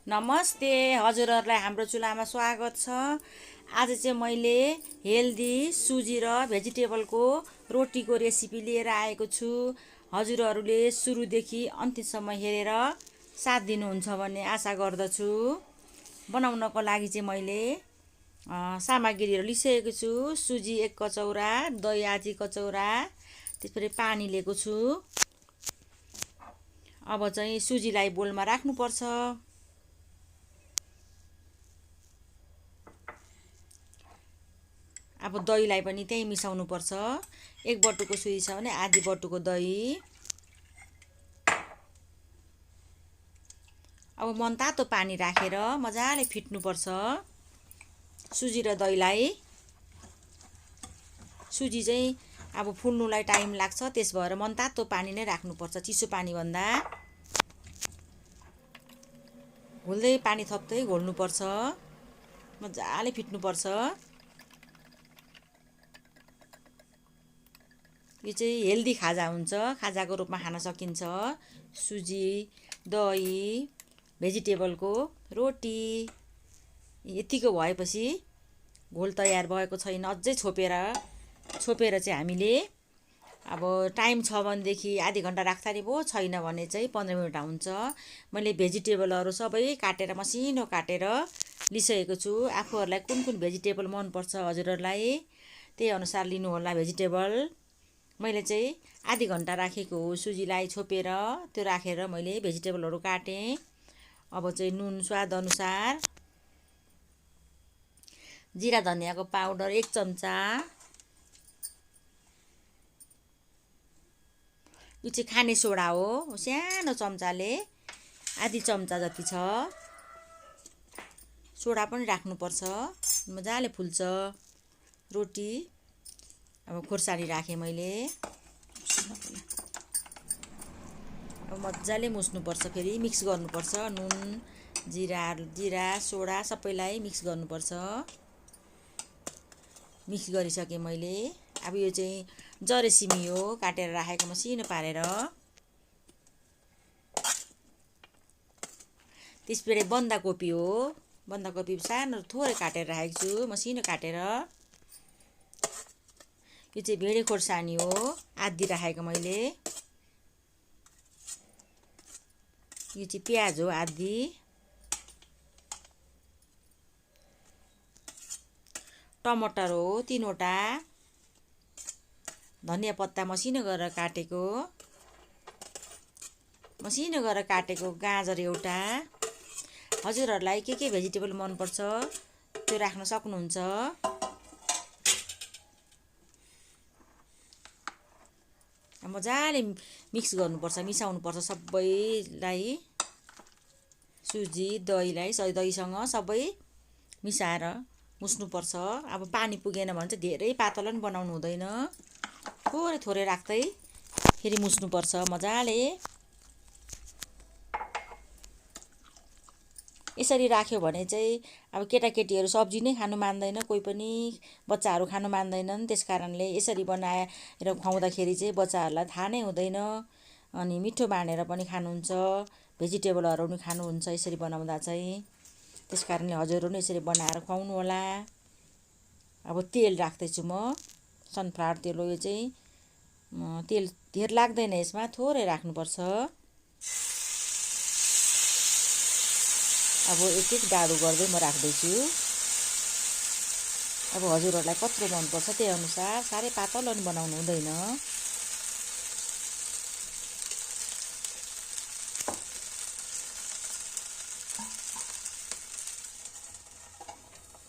नमस्ते हजुरहरुलाई हाम्रो चुलामा स्वागत छ। आज चाहिँ मैले हेल्दी सुजी र भेजिटेबलको रोटीको रेसिपी लिएर आएको छु। हजुरहरुले सुरुदेखि अन्तिमसम्म हेरेर साथ दिनुहुन्छ भन्ने आशा गर्दछु। बनाउनको लागि चाहिँ मैले सामग्रीहरु लिइसकेको छु। सुजी 1 कचौरा, दही आधी कचौरा, त्यसपछि पानी लिएको छु। अब चाहिँ सुजीलाई बोलमा राख्नु पर्छ। अब दहीलाई पनि त्यही मिसाउनु पर्छ। 1 बटुको सुजी छ भने आधी बटुको दही। अब मनतातो पानी राखेर मजाले फिट्नु पर्छ सुजी र दहीलाई। सुजी चाहिँ अब फुल्नुलाई टाइम लाग्छ, त्यस भएर मनतातो पानी नै राख्नु पर्छ, चिसो पानी भन्दा। घोल्दै पानी थप्दै घोल्नु पर्छ, मजाले फिट्नु पर्छ। यो चाहिँ हेल्दी खाजा हुन्छ, खाजाको रूपमा खान सकिन्छ। सुजी, दही, भेजिटेबलको रोटी। यतिको भएपछि घोल तयार भएको छैन, अझै छोपेर चाहिँ हामीले अब टाइम छ भनेदेखि आधी घण्टा राख्दा नि भयो, छैन भने चाहिँ 15 मिनेट हुन्छ। मैले भेजिटेबलहरु सबै काटेर मसिनो काटेर लिइसकेको छु। आफूहरुलाई कुन भेजिटेबल मन पर्छ हजुरहरुलाई त्यही अनुसार लिनु होला भेजिटेबल। मैले चाहिँ आधी घण्टा राखेको हो सुजीलाई छोपेर, त्यो राखेर मैले भेजिटेबलहरु काटे। अब चाहिँ नुन स्वाद अनुसार, जिरा धनियाको पाउडर 1 चम्चा, यो चाहिँ खाने सोडा हो, सानो चम्चाले आधी चम्चा जति छ। सोडा पनि राख्नु पर्छ, मजाले फुल्छ रोटी। अब खोर्सानी राखे मैले। अब मजाले मुस्नु पर्छ, फेरि मिक्स गर्नु पर्छ। नुन, जिरा, सोडा सबैलाई मिक्स गर्नु पर्छ। मिक्स गरिसके मैले। अब यो चाहिँ जरेसिमी हो, काटेर राखेको मसिनो पारेर। त्यसपछि बन्दाकोपी हो, बन्दाकोपी सानो थोरै काटेर राखेको छु, मसिनो काटेर। यो चाहिँ भेडे खोर्सानी हो, आधी राखेको मैले। यो चाहिँ प्याज हो आधी। टमाटर हो 3 वटा। धनिया पत्ता मसिनो गरेर काटेको। मसिनो गरेर काटेको गाजर एउटा। हजुरहरुलाई के भेजिटेबल मन पर्छ त्यो राख्न सक्नुहुन्छ। मजाले मिक्स गर्नुपर्छ, मिसाउनु पर्छ सबैलाई। सुजी, दहीलाई दहीसँग सबै मिसाएर मुस्नुपर्छ। अब पानी पुगेन भने चाहिँ धेरै पातलो पनि बनाउनु हुँदैन, थोरै राख्दै फेरि मुस्नुपर्छ मजाले। यसरी राख्यो भने चाहिँ अब केटाकेटीहरू सब्जी नै खानु मान्दैन, कोही पनि बच्चाहरू खानु मान्दैनन्। त्यसकारणले यसरी बनाएर खुवाउँदाखेरि चाहिँ बच्चाहरूलाई थाहा नै हुँदैन, अनि मिठो मानेर पनि खानुहुन्छ, भेजिटेबलहरू पनि खानुहुन्छ यसरी बनाउँदा चाहिँ। त्यसकारणले हजुरहरु पनि यसरी बनाएर खुवाउनु होला। अब तेल राख्दैछु म, सनफ्लावर तेल हो यो चाहिँ। तेल धेर लाग्दैन यसमा, थोरै राख्नुपर्छ। अब एक डाडु गर्दै म राख्दैछु। अब हजुरहरुलाई कत्रो मनपर्छ त्यही अनुसार, साह्रै पातलो पनि बनाउनु हुँदैन।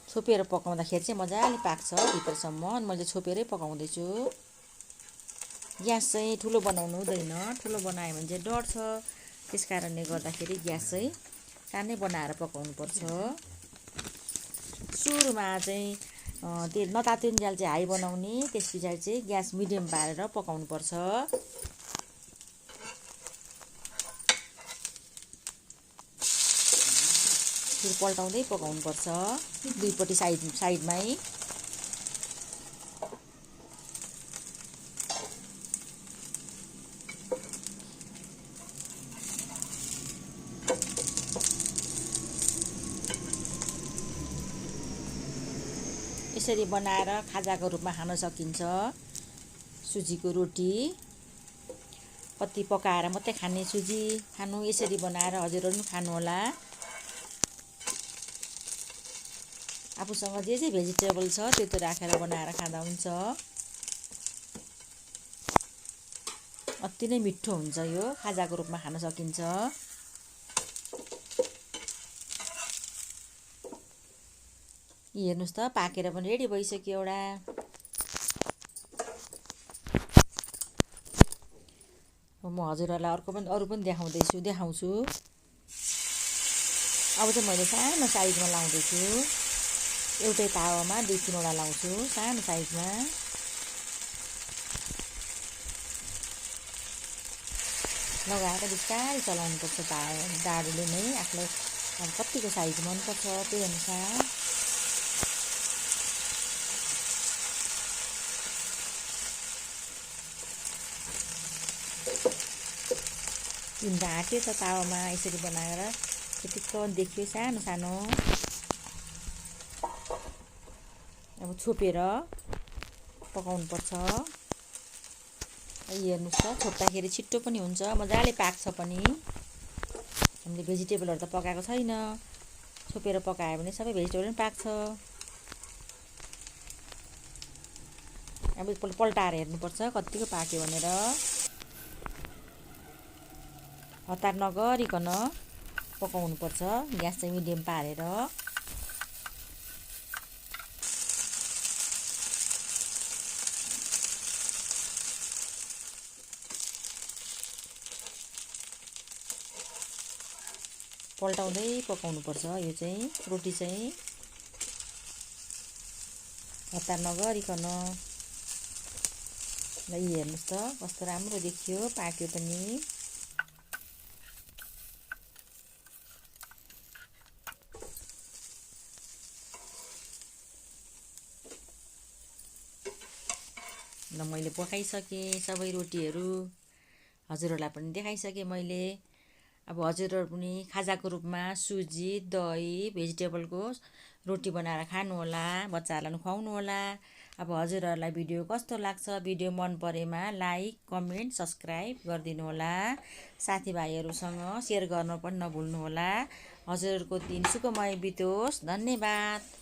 छोपेर पकाउँदाखेरि चाहिँ मजाले पाक्छ भित्रसम्म, अनि मैले छोपेरै पकाउँदैछु। ग्यास चाहिँ ठुलो बनाउनु हुँदैन, ठुलो बनायो भने चाहिँ डढ्छ। त्यसकारणले गर्दाखेरि ग्यास चाहिँ सानै बनाएर पकाउनु पर्छ। सुरुमा चाहिँ तेल नतातिन्जेल चाहिँ हाई बनाउने, त्यस पछाडि चाहिँ ग्यास मिडियम पारेर पकाउनु पर्छ। फेरि पल्टाउँदै पकाउनु पर्छ दुईपट्टि साइडमै। यसरी बनाएर खाजाको रूपमा खान सकिन्छ। सुजीको रोटी कति पकाएर मात्रै खाने सुजी खानु, यसरी बनाएर हजुरहरू पनि खानुहोला। आफूसँग जे जे भेजिटेबल छ त्यो राखेर बनाएर खाँदा हुन्छ। अति नै मिठो हुन्छ, यो खाजाको रूपमा खान सकिन्छ। हेर्नुहोस् त पाकेर पनि रेडी भइसक्यो एउटा। म हजुरहरूलाई अरू पनि देखाउँछु। अब चाहिँ मैले सानो साइजमा लाउँदैछु। एउटै तावामा 2-3वटा लाउँछु सानो साइजमा। लगाएर बिस्तारै चलाउनुपर्छ डाडुले नै। आफूलाई अब कतिको साइज मनपर्छ त्यही अनुसार। तिनवटा आँट्यो त तावामा यसरी बनाएर त्यतिको देखियो सानो सानो। अब छोपेर पकाउनुपर्छ। हेर्नुहोस् त छोप्दाखेरि छिट्टो पनि हुन्छ, मजाले पाक्छ पनि। हामीले भेजिटेबलहरू त पकाएको छैन, छोपेर पकायो भने सबै भेजिटेबल पनि पाक्छ। अब एकपल्ट पल्टाएर हेर्नुपर्छ कतिको पाक्यो भनेर। हतार नगरिकन पकाउनुपर्छ, ग्यास चाहिँ मिडियम पारेर। पल्टाउँदै पकाउनुपर्छ यो चाहिँ रोटी चाहिँ, हतार नगरिकन। ल हेर्नुहोस् त कस्तो राम्रो देखियो, पाक्यो पनि। ल मैले पकाइसकेँ सबै रोटीहरू, हजुरहरूलाई पनि देखाइसकेँ मैले। अब हजुरहरू पनि खाजाको रूपमा सुजी, दही, भेजिटेबलको रोटी बनाएर खानुहोला, बच्चाहरूलाई पनि खुवाउनुहोला। अब हजुरहरूलाई भिडियो कस्तो लाग्छ, भिडियो मन परेमा लाइक, कमेन्ट, सब्सक्राइब गरिदिनुहोला। साथीभाइहरूसँग सेयर गर्न पनि नभुल्नुहोला। हजुरहरूको दिन सुखमय बितोस्। धन्यवाद।